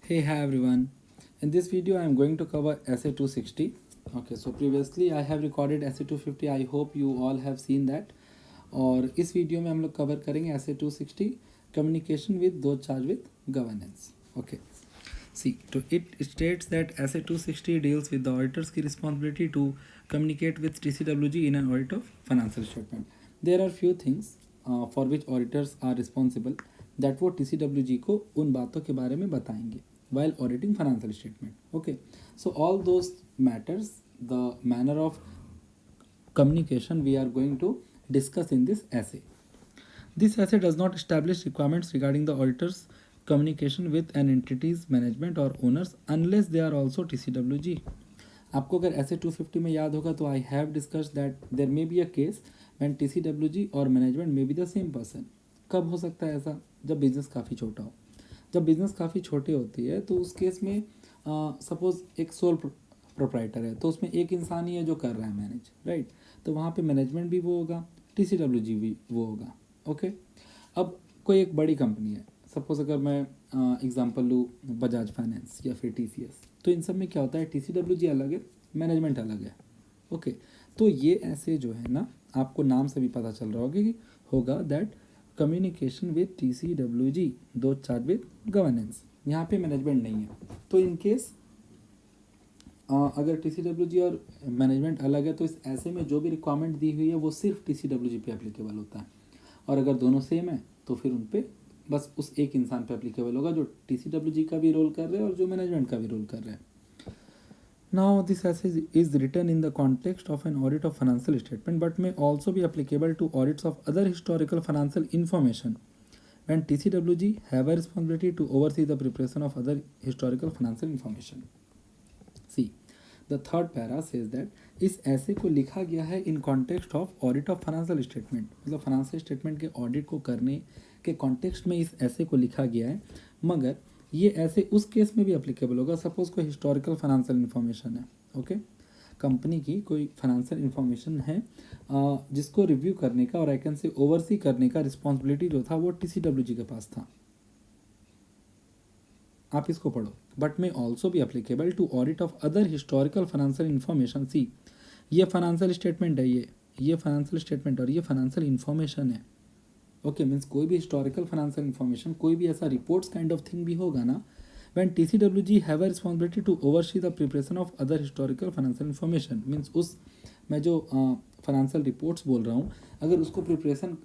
Hey, hi everyone. In this video, I am going to cover SA 260. Okay, so previously I have recorded SA 250. I hope you all have seen that. और इस video में हम लोग cover करेंगे SA 260 communication with those charge with governance. Okay, see तो it states that SA 260 deals with the auditors की responsibility to communicate with TCWG in an audit of financial statement. There are few things for which auditors are responsible that वो TCWG को उन बातों के बारे में बताएंगे while auditing financial statement. Okay, so all those matters, the manner of communication we are going to discuss in this essay. This essay does not establish requirements regarding the auditor's communication with an entity's management or owners unless they are also TCWG. आपको अगर ऐसे 250 में याद होगा तो I have discuss that there may be a case when TCWG और management may be the same person. कब हो सकता है ऐसा? जब बिजनेस काफ़ी छोटा हो. जब बिज़नेस काफ़ी छोटी होती है तो उस केस में सपोज़ एक सोल प्रोप्राइटर है तो उसमें एक इंसान ही है जो कर रहा है मैनेज, राइट. तो वहाँ पे मैनेजमेंट भी वो होगा, TCWG भी वो होगा. ओके, अब कोई एक बड़ी कंपनी है, सपोज़ अगर मैं एग्जांपल लूँ बजाज फाइनेंस या फिर TCS, तो इन सब में क्या होता है, TCWG अलग है, मैनेजमेंट अलग है. ओके, तो ये ऐसे जो है ना, आपको नाम से भी पता चल रहा होगा दैट कम्युनिकेशन विद TCWG दो चार्ज विद गवर्नेंस. यहाँ पे मैनेजमेंट नहीं है, तो इन केस अगर TCWG और मैनेजमेंट अलग है तो इस ऐसे में जो भी रिक्वायरमेंट दी हुई है वो सिर्फ TCWG पे एप्लीकेबल होता है. और अगर दोनों सेम है तो फिर उन पे बस उस एक इंसान पे एप्लीकेबल होगा जो TCWG का भी रोल कर रहे हैं और जो मैनेजमेंट का भी रोल कर रहे हैं. Now, this essay is written in the context of an audit of financial statement but may also be applicable to audits of other historical financial information when TCWG have a responsibility to oversee the preparation of other historical financial information. See, the third para says that इस ऐसे को लिखा गया है in context of audit of financial statement. मतलब financial statement के audit को करने के context में इस ऐसे को लिखा गया है, मगर ये ऐसे उस केस में भी अप्लीकेबल होगा. सपोज कोई हिस्टोरिकल फाइनेंशियल इन्फॉर्मेशन है, ओके, कंपनी की कोई फाइनेंशियल इन्फॉर्मेशन है जिसको रिव्यू करने का और आई कैन से ओवरसी करने का रिस्पॉन्सिबिलिटी जो था वो TCWG के पास था. आप इसको पढ़ो. बट मे ऑल्सो भी applicable to audit of other historical financial information. See, ये फाइनेंशियल स्टेटमेंट है, ये फाइनेंशियल स्टेटमेंट और ये फाइनेंशियल इन्फॉर्मेशन है. ओके, मीन्स कोई भी हिस्टोरिकल फाइनेंशियल इन्फॉर्मेशन, कोई भी ऐसा रिपोर्ट्स काइंड ऑफ थिंग भी होगा ना, when TCWG have a responsibility to oversee the preparation of other historical financial information. Means उस मैं जो फाइनेंशियल रिपोर्ट्स बोल रहा हूँ, अगर उसको प्रिपरेशन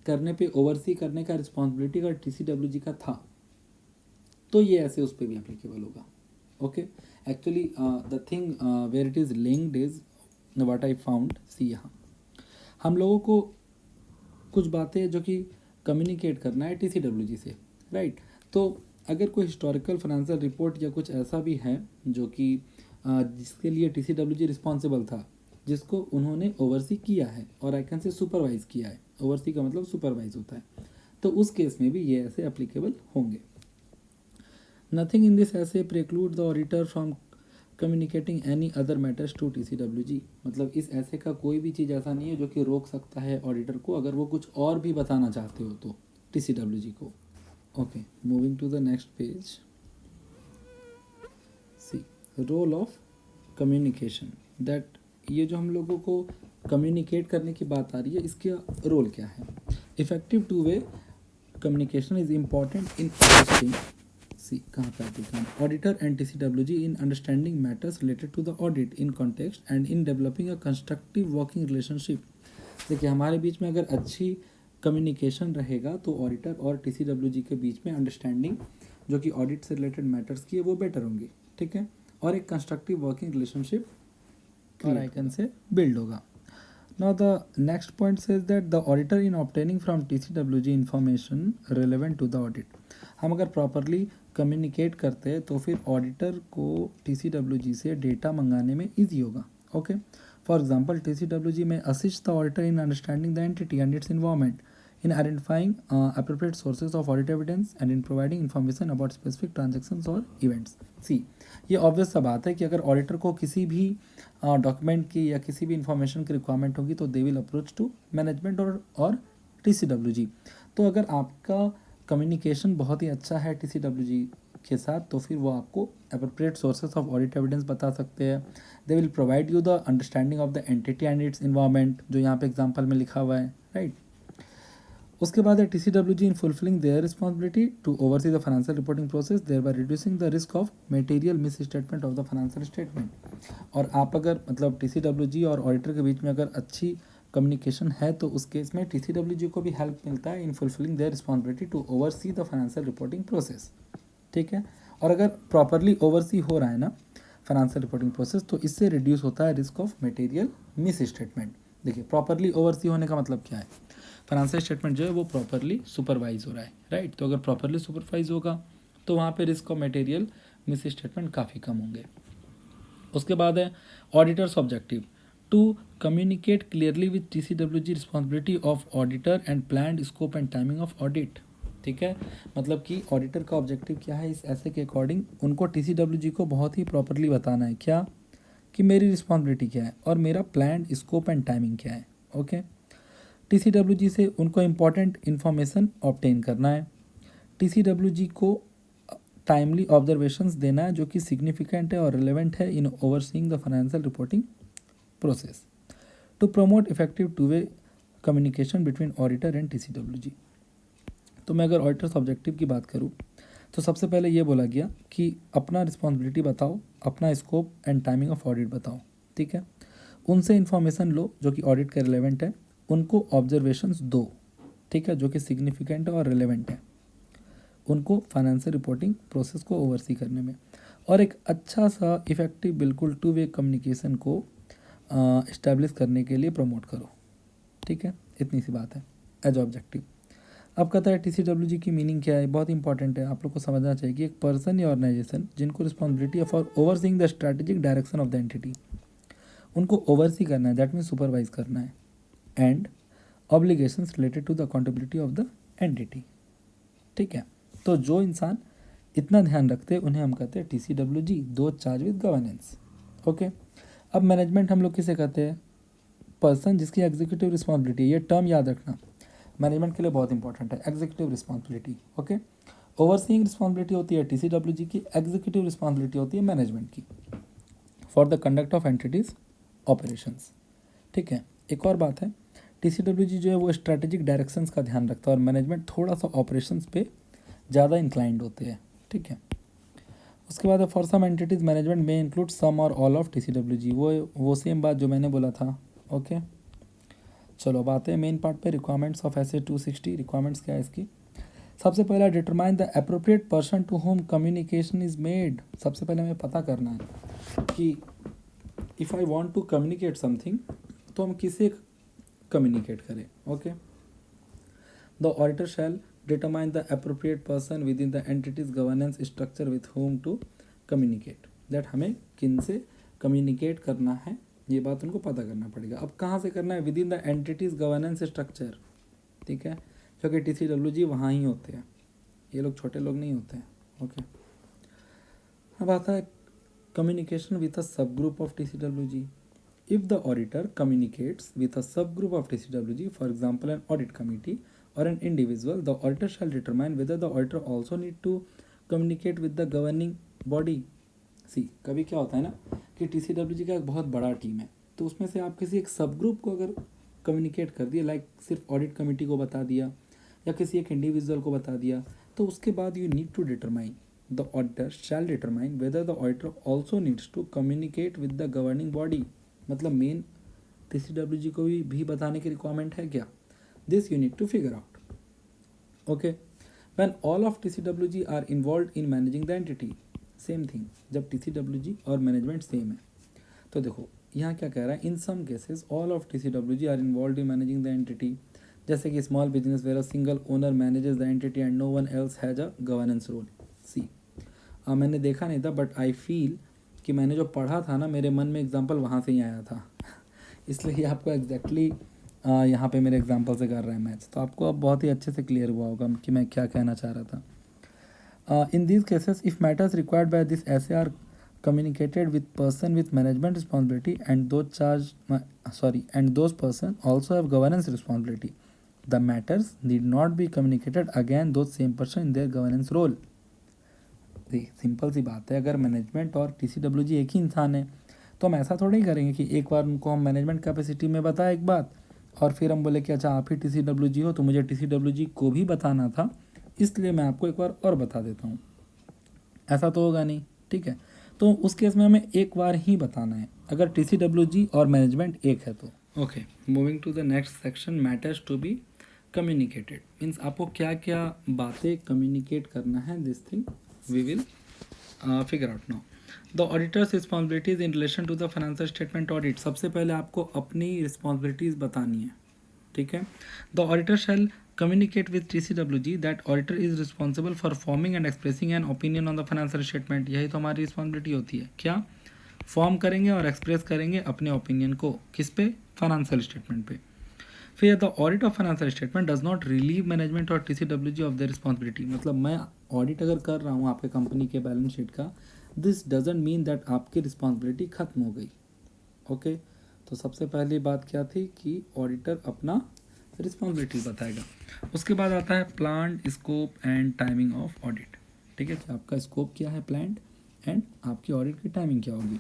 करने पे ओवरसी करने का रिस्पॉन्सिबिलिटी अगर TCWG का था तो ये ऐसे उस पर भी एप्लीकेबल होगा. Okay, actually the thing where it is linked is what I found. See, यहाँ हम लोगों को कुछ बातें जो कि कम्युनिकेट करना है TCWG से, राइट. तो अगर कोई हिस्टोरिकल फाइनेंशियल रिपोर्ट या कुछ ऐसा भी है जो कि जिसके लिए TCWG रिस्पॉन्सिबल था, जिसको उन्होंने ओवरसी किया है और आई कैन से सुपरवाइज किया है. ओवरसी का मतलब सुपरवाइज होता है, तो उस केस में भी ये ऐसे एप्लीकेबल होंगे. Nothing in this SA preclude the auditor from communicating any other matters to TCWG. मतलब इस ऐसे का कोई भी चीज़ ऐसा नहीं है जो कि रोक सकता है ऑडिटर को अगर वो कुछ और भी बताना चाहते हो तो TCWG को. Okay, moving to the next page. C, role of communication. That ये जो हम लोगों को कम्युनिकेट करने की बात आ रही है, इसका रोल क्या है. Effective two way communication is important in assisting, कहाँ पे आती है, auditor and TCWG in understanding matters related to the audit in context and in developing a constructive working relationship. देखिए, हमारे बीच में अगर अच्छी कम्युनिकेशन रहेगा तो ऑडिटर और TCWG के बीच में अंडरस्टैंडिंग जो कि ऑडिट से रिलेटेड मैटर्स की है वो बेटर होंगी, ठीक है, और एक कंस्ट्रक्टिव वर्किंग रिलेशनशिप और आई कैन से बिल्ड होगा. Now the next point says that the auditor in obtaining from TCWG information relevant to the audit. हम अगर प्रॉपरली कम्युनिकेट करते हैं तो फिर ऑडिटर को TCWG से डेटा मंगाने में ईजी होगा. ओके, फॉर एग्जांपल TCWG में assist the auditor in understanding the entity and it's involvement in identifying appropriate sources of audit evidence and in providing information about specific transactions or events. See, ये obvious सा बात है कि अगर auditor को किसी भी डॉक्यूमेंट की या किसी भी इंफॉर्मेशन की रिक्वायरमेंट होगी तो they will approach to management और TCWG. तो अगर आपका कम्युनिकेशन बहुत ही अच्छा है TCWG के साथ, तो फिर वो आपको appropriate sources of audit evidence बता सकते हैं. They will provide you the understanding of the entity and it's environment, जो यहाँ पे एग्जाम्पल में लिखा हुआ है, राइट. उसके बाद है TCWG in fulfilling their responsibility to oversee the financial reporting process, thereby reducing the risk of material misstatement of the financial statement. और आप अगर मतलब TCWG और ऑडिटर के बीच में अगर अच्छी कम्युनिकेशन है तो उस केस में TCWG को भी हेल्प मिलता है in fulfilling their responsibility to oversee the financial reporting process. ठीक है. और अगर प्रॉपरली ओवरसी हो रहा है ना फाइनेंशियल रिपोर्टिंग प्रोसेस, तो इससे रिड्यूस होता है risk of material miss statement. देखिए, प्रॉपरली ओवरसी होने का मतलब क्या है, फाइनेंशियल स्टेटमेंट जो है वो प्रॉपरली सुपरवाइज हो रहा है, राइट. तो अगर प्रॉपरली सुपरवाइज होगा तो वहाँ पे risk of material misstatement काफ़ी कम होंगे. उसके बाद है auditor's objective to communicate clearly with TCWG responsibility of auditor and planned scope and timing of audit. ठीक है. मतलब कि ऑडिटर का ऑब्जेक्टिव क्या है, इस ऐसे के अकॉर्डिंग उनको TCWG को बहुत ही प्रॉपरली बताना है क्या कि मेरी रिस्पॉन्सिबिलिटी क्या है और मेरा प्लान्ड स्कोप एंड टाइमिंग क्या है. ओके. TCWG से उनको इम्पॉर्टेंट इन्फॉर्मेशन ऑब्टेन करना है. TCWG को टाइमली ऑब्जर्वेशंस देना है जो कि सिग्निफिकेंट है और रिलेवेंट है in overseeing the financial reporting process. To promote effective two way communication between auditor and TCWG. तो मैं अगर ऑडिटर्स ऑब्जेक्टिव की बात करूँ तो सबसे पहले ये बोला गया कि अपना रिस्पॉन्सिबिलिटी बताओ, अपना scope and timing of audit बताओ. ठीक है. उनसे इन्फॉर्मेशन लो जो कि ऑडिट के रिलेवेंट है, उनको ऑब्जर्वेशंस दो. ठीक है, जो कि सिग्निफिकेंट है और रिलेवेंट है उनको फाइनेंशियल रिपोर्टिंग प्रोसेस को ओवरसी करने में. और एक अच्छा सा इफेक्टिव बिल्कुल टू वे कम्युनिकेशन को इस्टेब्लिश करने के लिए प्रमोट करो. ठीक है, इतनी सी बात है एज ऑब्जेक्टिव. अब कहता है TCWG की मीनिंग क्या है, बहुत इंपॉर्टेंट है, आप लोग को समझना चाहिए कि एक पर्सन या ऑर्गेनाइजेशन जिनको responsibility for overseeing the strategic direction of the entity, उनको ओवरसी करना है, दैट मीन्स सुपरवाइज करना है. And obligations related to the accountability of the entity. ठीक है. तो जो इंसान इतना ध्यान रखते हैं उन्हें हम कहते हैं TCWG, दो चार्ज विद गवर्नेंस. ओके. अब मैनेजमेंट हम लोग किसे कहते हैं, पर्सन जिसकी एग्जीक्यूटिव रिस्पॉन्सिबिलिटी, ये टर्म याद रखना मैनेजमेंट के लिए बहुत इंपॉर्टेंट है, executive responsibility. Okay. Overseeing responsibility होती है TCWG की, एग्जीक्यूटिव रिस्पॉन्सिबिलिटी होती है मैनेजमेंट की for the conduct of entities operations. ठीक है. एक और बात है, TCWG जो है वो स्ट्रैटेजिक डायरेक्शंस का ध्यान रखता है और मैनेजमेंट थोड़ा सा ऑपरेशंस पे ज़्यादा इंक्लाइंड होते हैं. ठीक है. उसके बाद फॉर सम एंटिटीज मैनेजमेंट में इंक्लूड सम और ऑल ऑफ TCWG, वो सेम बात जो मैंने बोला था. ओके. चलो अब आते हैं मेन पार्ट पे, रिक्वायरमेंट्स ऑफ SA 260. रिक्वायरमेंट्स क्या है इसकी, सबसे पहला determine the appropriate person to whom communication is made. सबसे पहले हमें पता करना है कि if I want to communicate something तो हम किसे कम्युनिकेट करें. Okay. The auditor shall determine the appropriate person within the entity's governance structure with whom to communicate. that हमें किन से कम्युनिकेट करना है ये बात उनको पता करना पड़ेगा. अब कहाँ से करना है, with in the entities governance structure. ठीक है, क्योंकि TCWG वहाँ ही होते हैं, ये लोग छोटे लोग नहीं होते हैं. ओके. अब आता है communication with a sub group of TCWG. If the auditor communicates with a sub group of TCWG, for example an audit committee or an individual, the auditor shall determine whether the auditor also need to communicate with the governing body. See, कभी क्या होता है ना कि TCWG का एक बहुत बड़ा टीम है, तो उसमें से आप किसी एक सब ग्रुप को अगर कम्युनिकेट कर दिया, लाइक सिर्फ ऑडिट कमेटी को बता दिया या किसी एक इंडिविजुअल को बता दिया, तो उसके बाद you need to determine, the auditor shall determine whether the auditor also needs to communicate with the governing body. मतलब मेन TCWG को भी बताने की रिक्वायरमेंट है क्या, this you need to figure out. Okay. when all of TCWG are involved in managing the entity, same thing, जब TCWG और management same है, तो देखो यहाँ क्या कह रहा है, in some cases all of TCWG are involved in managing the entity. जैसे कि small business where a single owner manages the entity and no one else has a governance role. See, मैंने देखा नहीं था बट आई फील कि मैंने जो पढ़ा था ना मेरे मन में एग्जाम्पल वहाँ से ही आया था इसलिए आपको एग्जैक्टली यहाँ पे मेरे एग्जाम्पल से कर रहा है मैच, तो आपको अब बहुत ही अच्छे से क्लियर हुआ होगा कि मैं क्या कहना चाह रहा था. In these cases if matters required by this SA are communicated with person with management responsibility and those person also have governance responsibility, the matters need not be communicated again those same person in their governance role. Simple सी बात है, अगर management और TCWG एक ही इंसान है तो हम ऐसा थोड़ा ही करेंगे कि एक बार उनको हम मैनेजमेंट कैपेसिटी में बताए एक बात और फिर हम बोले कि अच्छा आप ही TCWG हो तो मुझे TCWG को भी बताना था, इसलिए मैं आपको एक बार और बता देता हूँ। ऐसा तो होगा नहीं, ठीक है। तो उस केस में हमें एक बार ही बताना है अगर TCWG और मैनेजमेंट एक है तो। Okay, moving to the next section, matters to be communicated. Means आपको क्या क्या बातें कम्युनिकेट करना है, this thing we will figure out now. The auditor's responsibilities in relation to the financial statement audit. सबसे पहले आपको अपनी रिस्पॉन्सिबिलिटीज बतानी है, ठीक है। The auditor shall communicate with TCWG that auditor is responsible for forming and expressing an opinion on the financial statement। यही तो हमारी रिस्पॉन्सिबिलिटी होती है, क्या फॉर्म करेंगे और एक्सप्रेस करेंगे अपने ओपिनियन को, किस पे, फाइनेंशियल स्टेटमेंट पे। फिर the audit of financial statement does not relieve management और TCWG ऑफ द रिस्पॉन्सिबिलिटी। मतलब मैं ऑडिट अगर कर रहा हूँ आपके कंपनी के बैलेंस शीट का, दिस डजेंट मीन दैट आपकी रिस्पॉन्सिबिलिटी खत्म हो गई। ओके, तो सबसे पहली बात क्या थी कि ऑडिटर अपना रिस्पॉन्सिबिलिटी बताएगा। उसके बाद आता है plan, scope and timing of audit. ठीक है, कि आपका स्कोप क्या है प्लान एंड आपकी ऑडिट की टाइमिंग क्या होगी।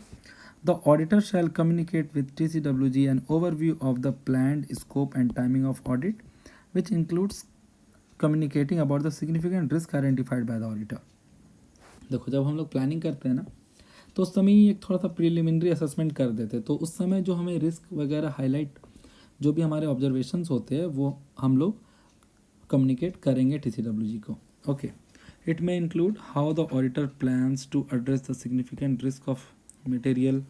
The auditor shell communicate with TCWG an overview of the plan, scope and timing of audit which includes communicating about the significant risk identified by the auditor. देखो, जब हम लोग planning करते हैं ना तो उस समय ही एक थोड़ा सा प्रिलिमिनरी असेसमेंट कर देते, तो उस समय जो हमें रिस्क वगैरह हाईलाइट, जो भी हमारे ऑब्जर्वेशंस होते हैं वो हम लोग कम्युनिकेट करेंगे TCWG को। Okay, it may include how the auditor plans to address the significant risk of material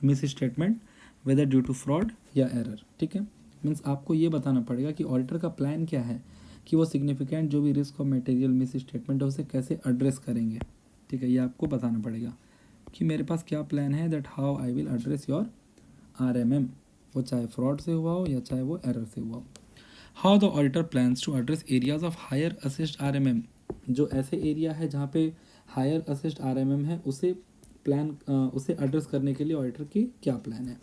misstatement whether due to fraud या एरर। ठीक है, मीन्स आपको ये बताना पड़ेगा कि ऑडिटर का प्लान क्या है कि वो सिग्निफिकेंट जो भी risk of material miss statement है उसे कैसे एड्रेस करेंगे। ठीक है, ये आपको बताना पड़ेगा कि मेरे पास क्या प्लान है, that how I will address your RMM, वो चाहे फ्रॉड से हुआ हो या चाहे वो एरर से हुआ हो। How the auditor plans to address areas of higher assessed RMM। जो ऐसे एरिया है जहाँ पे हायर असिस्ट RMM है उसे उसे एड्रेस करने के लिए ऑडिटर की क्या प्लान है।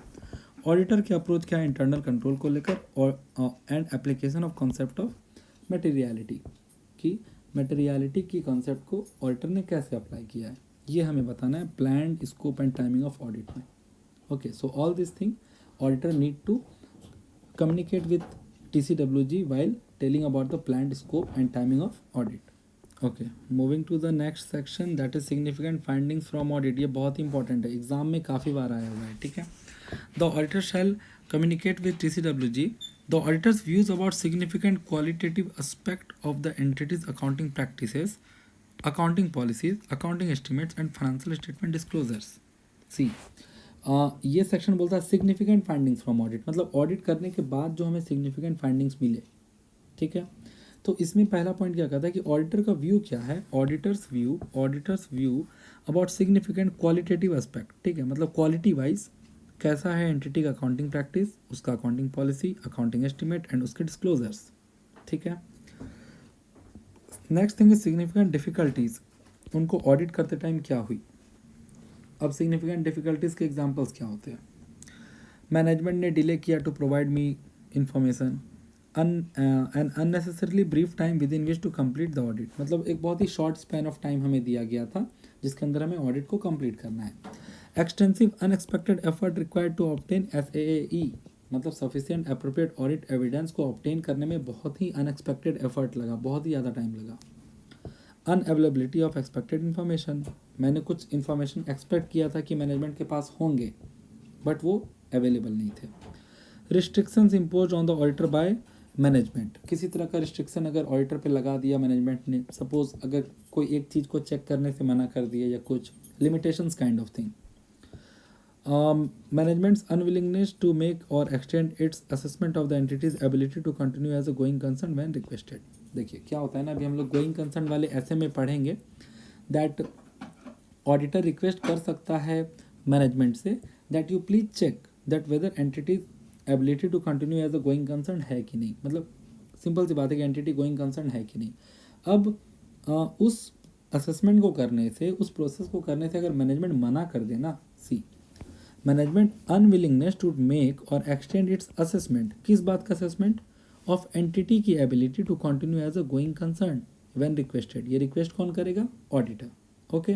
ऑडिटर की अप्रोच क्या है इंटरनल कंट्रोल को लेकर, और and application of concept of materiality, कि मटेरियलिटी की कॉन्सेप्ट को ऑडिटर ने कैसे अप्लाई किया है, ये हमें बताना है plan, scope and timing of audit में। Okay, so all this thing auditor need to communicate with TCWG while telling about the planned scope and timing of audit. Okay, moving to the next section, that is significant findings from audit। ये बहुत important है, exam में काफ़ी बार आया हुआ है। ठीक है, the auditor shall communicate with TCWG the auditor's views about significant qualitative aspect of the entity's accounting practices, accounting policies, accounting estimates and financial statement disclosures। See, ये सेक्शन बोलता है सिग्निफिकेंट फाइंडिंग्स फ्रॉम ऑडिट, मतलब audit करने के बाद जो हमें significant findings मिले। ठीक है, तो इसमें पहला पॉइंट क्या कहता है कि ऑडिटर का व्यू क्या है, auditors view about significant qualitative aspect. ठीक है, मतलब क्वालिटी वाइज कैसा है एंटिटी का अकाउंटिंग प्रैक्टिस, उसका accounting policy, accounting estimate and उसके डिस्क्लोजर्स। ठीक है, next thing is significant difficulties, उनको ऑडिट करते टाइम क्या हुई। अब सिग्निफिकेंट डिफिकल्टीज़ के एग्जांपल्स क्या होते हैं, मैनेजमेंट ने डिले किया to provide me information, an unnecessarily brief time within which to complete the audit. मतलब एक बहुत ही शॉर्ट स्पैन ऑफ टाइम हमें दिया गया था जिसके अंदर हमें ऑडिट को कंप्लीट करना है। Extensive unexpected effort required to obtain SAAE, मतलब सफिशिएंट अप्रोप्रिएट ऑडिट एविडेंस को ऑब्टेन करने में बहुत ही अनएक्सपेक्टेड एफर्ट लगा, बहुत ही ज़्यादा टाइम लगा। अनअवेलेबिलिटी ऑफ एक्सपेक्टेड इन्फॉर्मेशन, मैंने कुछ इन्फॉर्मेशन एक्सपेक्ट किया था कि मैनेजमेंट के पास होंगे बट वो अवेलेबल नहीं थे। Restrictions impose on the auditor by management, किसी तरह का रिस्ट्रिक्शन अगर ऑडिटर पे लगा दिया मैनेजमेंट ने, सपोज अगर कोई एक चीज़ को चेक करने से मना कर दिया या कुछ limitations kind of thing. Management's unwillingness to make or extend its assessment of the entity's ability to continue as a going concern when requested. देखिए क्या होता है ना, अभी हम लोग गोइंग कंसर्न वाले ऐसे में पढ़ेंगे दैट ऑडिटर रिक्वेस्ट कर सकता है मैनेजमेंट से that you please check that whether entity ability to continue as a going concern है कि नहीं। मतलब सिंपल सी बात है कि एंटिटी गोइंग कंसर्न है कि नहीं। अब उस असेसमेंट को करने से, उस प्रोसेस को करने से अगर मैनेजमेंट मना कर देना, see management unwillingness to make or extend its assessment, किस बात का असेसमेंट, ऑफ एंटिटी की ability to continue as a going concern when requested, ये रिक्वेस्ट कौन करेगा? Auditor. Okay,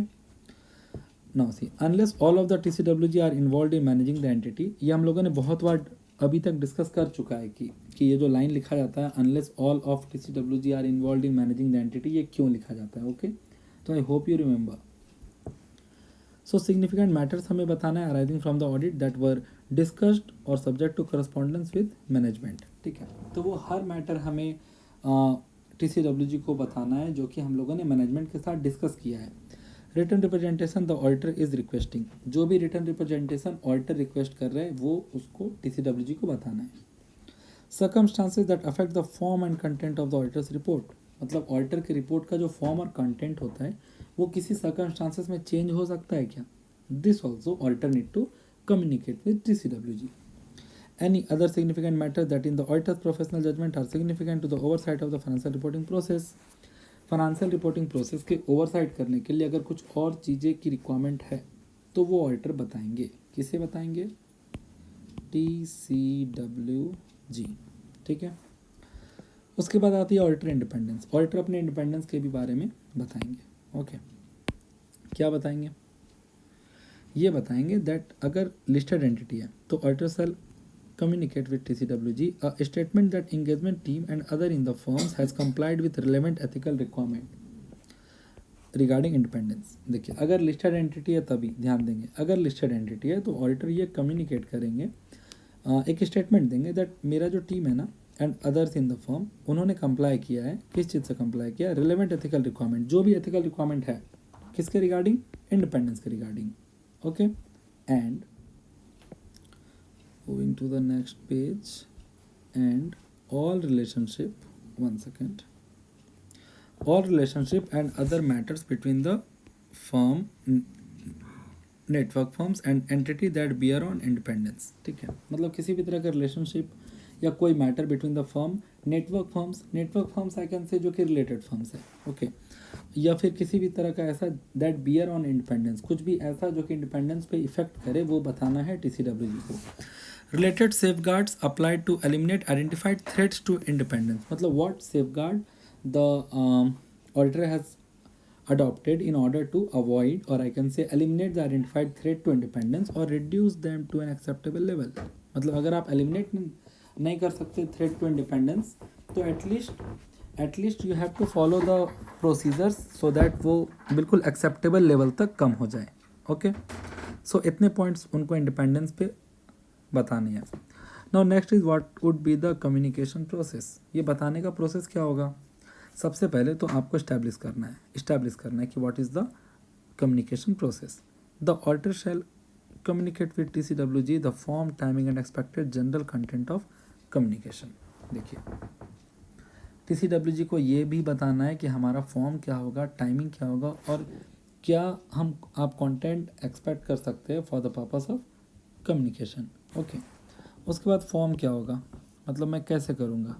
now see unless all of the TCWG are involve in managing the entity, ये हम लोगों ने बहुत बार अभी तक डिस्कस कर चुका है कि ये जो लाइन लिखा जाता है unless all of TCWG are involve in managing the entity, ये क्यों लिखा जाता है? ओके, तो I hope you remember. So significant matters हमें बताना है arising from the audit that were discussed or subject to correspondence with management. ठीक है, तो वो हर मैटर हमें TCWG को बताना है जो कि हम लोगों ने मैनेजमेंट के साथ डिस्कस किया है। Written representation the auditor is requesting, जो भी रिटर्न रिप्रेजेंटेशन ऑडिटर रिक्वेस्ट कर रहे हैं वो उसको TCWG को बताना है। Circumstances that affect the form and content of the auditors report, मतलब ऑडिटर की रिपोर्ट का जो फॉर्म और कंटेंट होता है वो किसी सर्कमस्टांसेस में चेंज हो सकता है क्या? This also auditor need to communicate with TCWG। Any other significant matters that in the auditor's professional judgment are significant to the oversight of the financial reporting process, financial reporting process के oversight करने के लिए अगर कुछ और चीज़ें की requirement है तो वो ऑडिटर बताएंगे। किसे बताएंगे? TCWG। ठीक है, उसके बाद आती है ऑडिटर इंडिपेंडेंस। ऑडिटर अपने इंडिपेंडेंस के भी बारे में बताएंगे। ओके, क्या बताएंगे? ये बताएंगे दैट अगर लिस्टेड एंटिटी है तो auditor shall communicate with TCWG a statement that engagement team and other in the firms has complied with relevant ethical requirement regarding independence। देखिए, अगर लिस्टेड एंटिटी है तभी ध्यान देंगे, अगर लिस्टेड एंटिटी है तो ऑडिटर ये कम्युनिकेट करेंगे, एक स्टेटमेंट देंगे दैट मेरा जो टीम है ना and others in the firm, उन्होंने कंप्लाई किया है। किस चीज़ से कंप्लाई किया? रिलेवेंट एथिकल रिक्वायरमेंट, जो भी एथिकल रिक्वायरमेंट है किसके रिगार्डिंग? इंडिपेंडेंस के regarding. Okay, and moving to the next page, and all relationship, one second, all relationship and other matters between the firm, network firms and entity that bear on independence। ठीक है, मतलब किसी भी तरह का relationship या कोई matter between the firm, network firms I can say जो कि रिलेटेड फर्म्स है। ओके, या फिर किसी भी तरह का ऐसा दैट बियर ऑन इंडिपेंडेंस, कुछ भी ऐसा जो कि इंडिपेंडेंस पे इफेक्ट करे, वो बताना है TCWG को। Related safeguards applied to eliminate identified threats to independence, मतलब what safeguard the auditor has adopted in order to avoid or I can say eliminate the identified threat to independence or reduce them to an acceptable level। मतलब अगर आप eliminate नहीं कर सकते threat to independence तो at least you have to follow the procedures so that वो बिल्कुल acceptable level तक कम हो जाए। ओके, सो इतने पॉइंट्स उनको इंडिपेंडेंस पे बतानी है। Now next is what would be the communication process. ये बताने का प्रोसेस क्या होगा? सबसे पहले तो आपको इस्टेब्लिश करना है कि what is the communication process. The auditor shell communicate with TCWG the form, timing and expected general content of communication. देखिए, TCWG को ये भी बताना है कि हमारा फॉर्म क्या होगा, टाइमिंग क्या होगा और क्या आप कंटेंट एक्सपेक्ट कर सकते हैं for the purpose of communication. Okay, उसके बाद फॉर्म क्या होगा, मतलब मैं कैसे करूँगा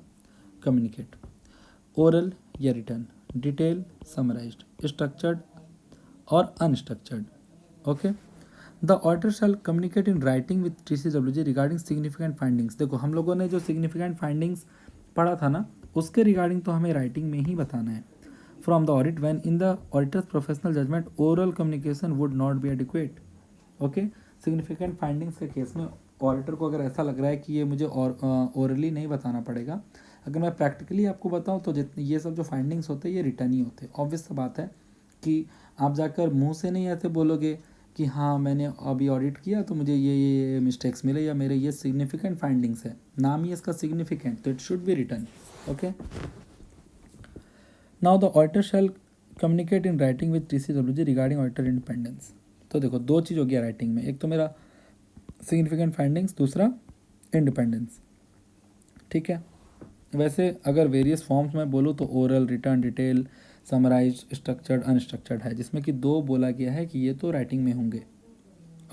कम्युनिकेट, ओरल या रिटर्न, डिटेल, समराइज्ड, स्ट्रक्चर्ड और unstructured. Okay, the auditor shell communicate in writing with TCWG regarding significant findings. देखो, हम लोगों ने जो सिग्निफिकेंट फाइंडिंग्स पढ़ा था ना, उसके रिगार्डिंग तो हमें राइटिंग में ही बताना है। From the audit when in the auditor's professional judgment oral communication would not be adequate. Okay, significant findings के केस में ऑडिटर को अगर ऐसा लग रहा है कि ये मुझे ओरली नहीं बताना पड़ेगा, अगर मैं प्रैक्टिकली आपको बताऊं तो जितने ये सब जो फाइंडिंग्स होते हैं ये रिटर्न ही होते हैं। ऑब्वियस सा बात है कि आप जाकर मुंह से नहीं ऐसे बोलोगे कि हाँ मैंने अभी ऑडिट किया तो मुझे ये मिस्टेक्स मिले या मेरे ये सिग्निफिकेंट फाइंडिंग्स है, नाम ही इसका सिग्निफिकेंट, तो it should be return. Okay, now the auditor shell communicate in writing with TCWG regarding auditor independence. तो देखो, दो चीज़ हो गया राइटिंग में, एक तो मेरा सिग्निफिकेंट फाइंडिंग्स, दूसरा इंडिपेंडेंस। ठीक है, वैसे अगर वेरियस फॉर्म्स में बोलूँ तो oral, written, detail, summarize, structured, unstructured है, जिसमें कि दो बोला गया है कि ये तो राइटिंग में होंगे।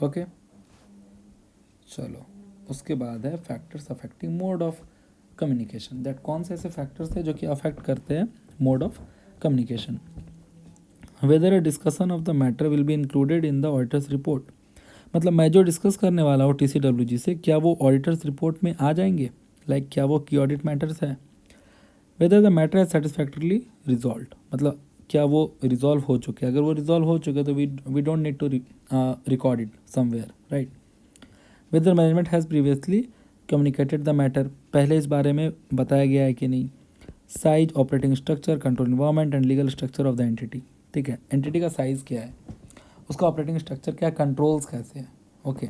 ओके, चलो उसके बाद है factors affecting mode of communication. That कौन से ऐसे फैक्टर्स हैं जो कि अफेक्ट करते हैं mode of communication. Weather a discussion of the matter will be included in the auditors report, मतलब मैं जो डिस्कस करने वाला हूँ TCWG से, क्या वो ऑडिटर्स रिपोर्ट में आ जाएंगे, लाइक क्या वो की ऑडिट मैटर्स है। Whether the matter is satisfactorily resolve, मतलब क्या वो रिजॉल्व हो चुके हैं। अगर वो रिजॉल्व हो चुके तो we don't need to record it somewhere, right. Whether management has previously communicated the matter, पहले इस बारे में बताया गया है कि नहीं। Size, operating structure, control environment and legal structure of the entity, ठीक है। एंटिटी का साइज़ क्या है, उसका ऑपरेटिंग स्ट्रक्चर क्या है, कंट्रोल्स कैसे हैं, okay.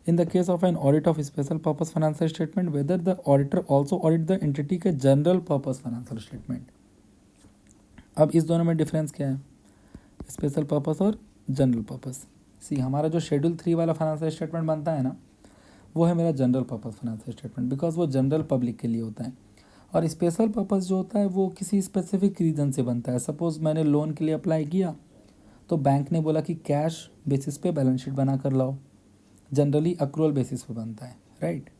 In the case of N audit of special purpose financial statement, weather the auditor also audit the entity के जनरल पर्पस फाइनेंशियल स्टेटमेंट। अब इस दोनों में डिफरेंस क्या है, स्पेशल पर्पस और जनरल पर्पस। सी, हमारा जो शेड्यूल 3 वाला फाइनेंशियल स्टेटमेंट बनता है ना, वो है मेरा general purpose financial statement, because वो जनरल पब्लिक के लिए होता है। और स्पेशल पर्पस जो होता है वो किसी स्पेसिफिक रीज़न से बनता है। सपोज़ मैंने लोन के लिए अप्लाई किया तो बैंक ने बोला कि कैश बेसिस पे बैलेंस शीट बना कर लाओ, जनरली अक्रूवल बेसिस पे बनता है, राइट।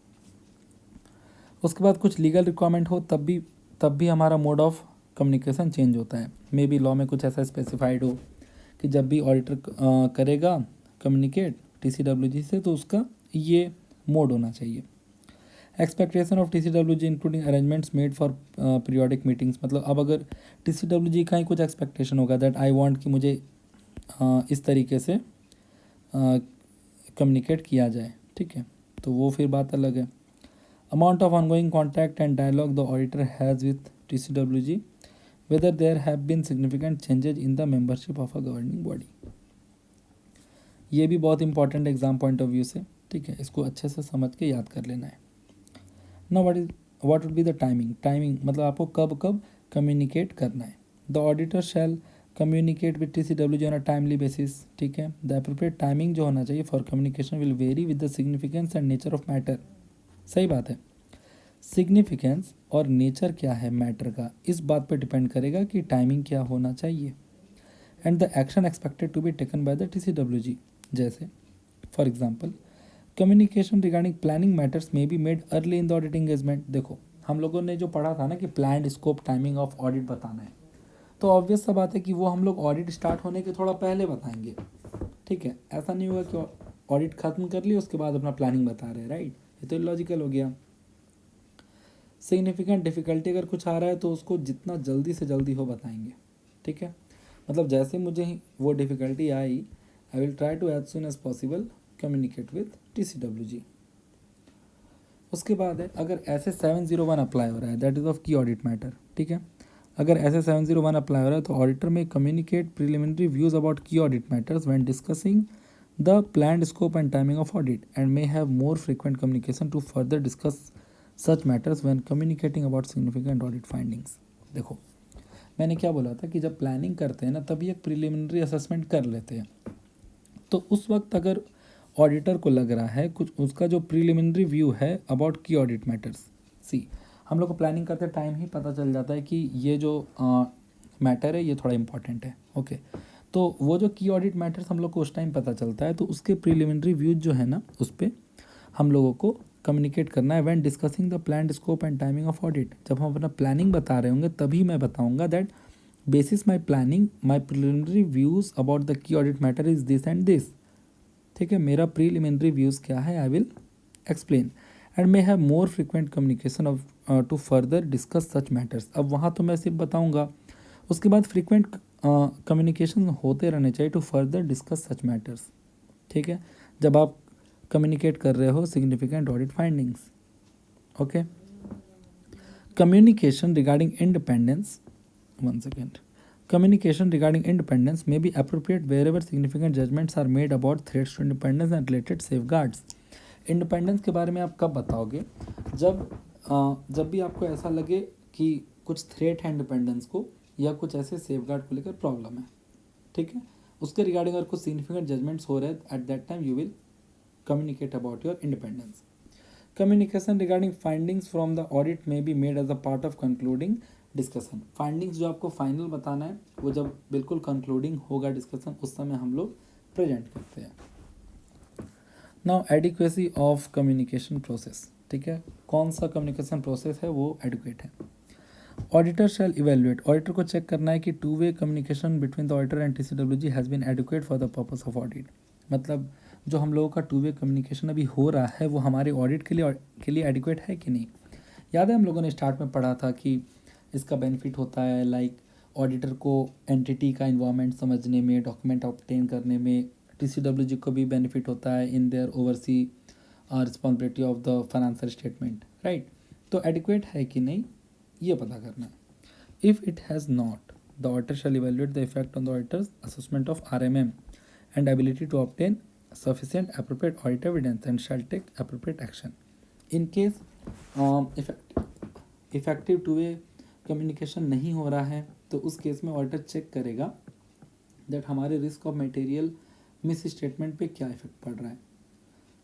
उसके बाद कुछ लीगल रिक्वायरमेंट हो तब भी हमारा मोड ऑफ कम्युनिकेशन चेंज होता है। मे बी लॉ में कुछ ऐसा स्पेसिफाइड हो कि जब भी ऑडिटर करेगा कम्युनिकेट TCWG से तो उसका ये मोड होना चाहिए। Expectation of TCWG including arrangements made for periodic meetings, मतलब अब अगर TCWG का ही कुछ एक्सपेक्टेशन होगा दैट आई वांट कि मुझे इस तरीके से कम्युनिकेट किया जाए, ठीक है, तो वो फिर बात अलग है। Amount of ongoing contact and dialogue the auditor has with TCWG, whether there have been significant changes in the membership of a governing body। ये भी बहुत important exam point of view से, ठीक है, इसको अच्छे से समझ के याद कर लेना है। ना what would be the timing मतलब आपको कब कब कम्युनिकेट करना है। The auditor shell communicate with TCWG on a timely basis, ठीक है। द अप्रोप्रिएट टाइमिंग जो होना चाहिए for communication will very with the significance and nature of matter. सही बात है, सिग्निफिकेंस और नेचर क्या है मैटर का, इस बात पर डिपेंड करेगा कि टाइमिंग क्या होना चाहिए। And the action expected to be taken by the TCWG, जैसे for example communication regarding planning matters may be made early in the audit engagement. देखो हम लोगों ने जो पढ़ा था ना कि planned scope timing of audit बताना है, तो ऑब्वियस सा बात है कि वो हम लोग ऑडिट स्टार्ट होने के थोड़ा पहले बताएंगे, ठीक है। ऐसा नहीं होगा कि ऑडिट खत्म कर लिया उसके बाद अपना प्लानिंग बता रहे हैं, राइट, ये तो लॉजिकल हो गया। सिग्निफिकेंट डिफ़िकल्टी अगर कुछ आ रहा है तो उसको जितना जल्दी से जल्दी हो बताएंगे, ठीक है। मतलब जैसे मुझे वो डिफ़िकल्टी आई, I will try to as soon as possible communicate with TCWG। उसके बाद है अगर SA 701 अप्लाई हो रहा है, दैट इज़ ऑफ की ऑडिट मैटर, ठीक है। अगर SA 701 अप्लाई हो रहा है तो auditor may communicate preliminary views about key audit matters when discussing the planned scope and timing of audit and may have more frequent communication to further discuss such matters when communicating about significant audit findings. देखो मैंने क्या बोला था कि जब planning करते हैं ना तभी एक प्रिलिमिनरी असेसमेंट कर लेते हैं, तो उस वक्त अगर ऑडिटर को लग रहा है कुछ उसका जो प्रिलिमिनरी व्यू है अबाउट की ऑडिट मैटर्स, सी हम लोग को प्लानिंग करते टाइम ही पता चल जाता है कि ये जो मैटर है ये थोड़ा इंपॉर्टेंट है, ओके। तो वो जो की ऑडिट मैटर्स हम लोग को उस टाइम पता चलता है, तो उसके प्रिलिमिनरी व्यूज जो है ना उस पर हम लोगों को कम्युनिकेट करना है when discussing the planned scope and timing of audit. जब हम अपना प्लानिंग बता रहे होंगे तभी मैं बताऊंगा that basis my planning my preliminary views about the key audit matter is this and this, ठीक है। मेरा प्रीलिमिनरी व्यूज़ क्या है I will explain and may have more frequent communication of to further discuss such matters. अब वहाँ तो मैं सिर्फ बताऊँगा, उसके बाद फ्रिक्वेंट कम्युनिकेशन होते रहने चाहिए to further discuss such matters, ठीक है, जब आप कम्युनिकेट कर रहे हो significant audit findings, okay. Communication regarding independence, one second, communication regarding independence may be appropriate wherever significant judgments are made about threats to independence and related safeguards। Independence के बारे में आप कब बताओगे, जब भी आपको ऐसा लगे कि कुछ थ्रेट है इंडिपेंडेंस को या कुछ ऐसे सेफगार्ड को लेकर प्रॉब्लम है, ठीक है। उसके रिगार्डिंग अगर कुछ सिग्निफिकेंट जजमेंट्स हो रहे हैं at that time you will communicate about your independence। Communication regarding findings from the audit may be made as a part of concluding discussion। findings जो आपको फाइनल बताना है वो जब बिल्कुल कंक्लूडिंग होगा डिस्कशन उस समय हम लोग प्रेजेंट करते हैं। Now adequacy of communication process, ठीक है, कौन सा कम्युनिकेशन प्रोसेस है वो एडिक्वेट है। ऑडिटर शैल इवेल्युएट, ऑडिटर को चेक करना है कि two way communication between the auditor and TCWG has been adequate for the purpose of audit. मतलब जो हम लोगों का टू वे कम्युनिकेशन अभी हो रहा है वो हमारे ऑडिट के लिए एडिक्वेट है कि नहीं। याद है हम लोगों ने स्टार्ट में पढ़ा था कि इसका बेनिफिट होता है लाइक ऑडिटर को एंटिटी का इन्वायरमेंट समझने में, डॉक्यूमेंट ऑब्टेन करने में। TCWG को भी बेनिफिट होता है in their oversee responsibility of the financial statement, right. तो एडिक्वेट है कि नहीं ये पता करना है। If it has not, the auditor shall evaluate the effect on the auditors assessment of RMM and ability to obtain sufficient appropriate audit evidence and shall take appropriate action. In case effective two-way communication नहीं हो रहा है तो उस case में auditor check करेगा that हमारे risk of material miss statement पे क्या इफेक्ट पड़ रहा है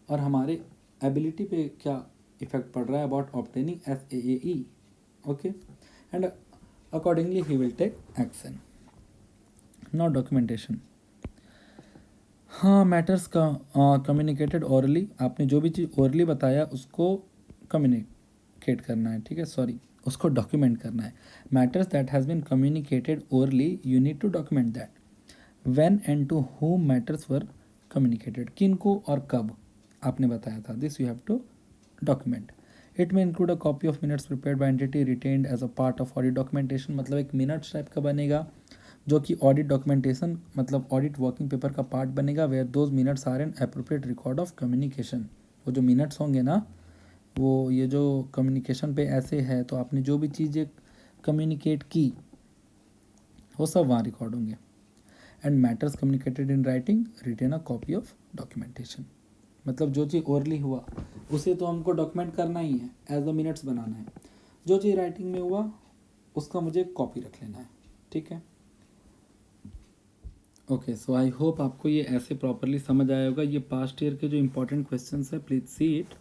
और हमारे एबिलिटी पे क्या इफेक्ट पड़ रहा है about obtaining SAAE, okay, and accordingly ही will take action. Now documentation. हाँ, मैटर्स का कम्युनिकेटेड ओरली, आपने जो भी चीज़ ओरली बताया उसको कम्युनिकेट करना है, ठीक है, सॉरी उसको डॉक्यूमेंट करना है। Matters that has been communicated orally you need to document that. When and to whom matters were communicated, किन को और कब आपने बताया था, this you have to document. It में include a copy of minutes prepared by entity retained as a part of audit documentation, मतलब एक मिनट्स टाइप का बनेगा जो कि ऑडिट डॉक्यूमेंटेशन मतलब ऑडिट वर्किंग पेपर का पार्ट बनेगा, where those minutes are an appropriate record of communication. वो जो मिनट्स होंगे ना, वो ये जो कम्युनिकेशन पे ऐसे है तो आपने जो भी चीज़ें कम्युनिकेट की वो सब वहाँ रिकॉर्ड होंगे। And matters communicated in writing retain a copy of documentation, मतलब जो चीज़ ओरली हुआ उसे तो हमको डॉक्यूमेंट करना ही है, एज अ मिनट्स बनाना है। जो चीज़ राइटिंग में हुआ उसका मुझे कॉपी रख लेना है, ठीक है। ओके, सो आई होप आपको ये ऐसे प्रॉपरली समझ आया होगा। ये पास्ट ईयर के जो इंपॉर्टेंट क्वेश्चंस है प्लीज सी इट,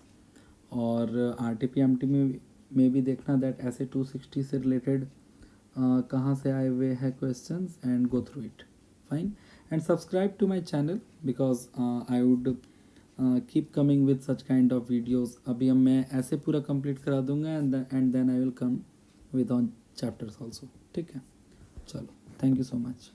और RTPMT में भी देखना दैट ऐसे 260 से रिलेटेड कहाँ से आए हुए हैं questions and go through it, fine. And subscribe to my channel because I would keep coming with such kind of videos. अभी हम मैं ऐसे पूरा कंप्लीट करा दूंगा and then I will come with on chapters also, ठीक है। चलो, थैंक यू सो मच।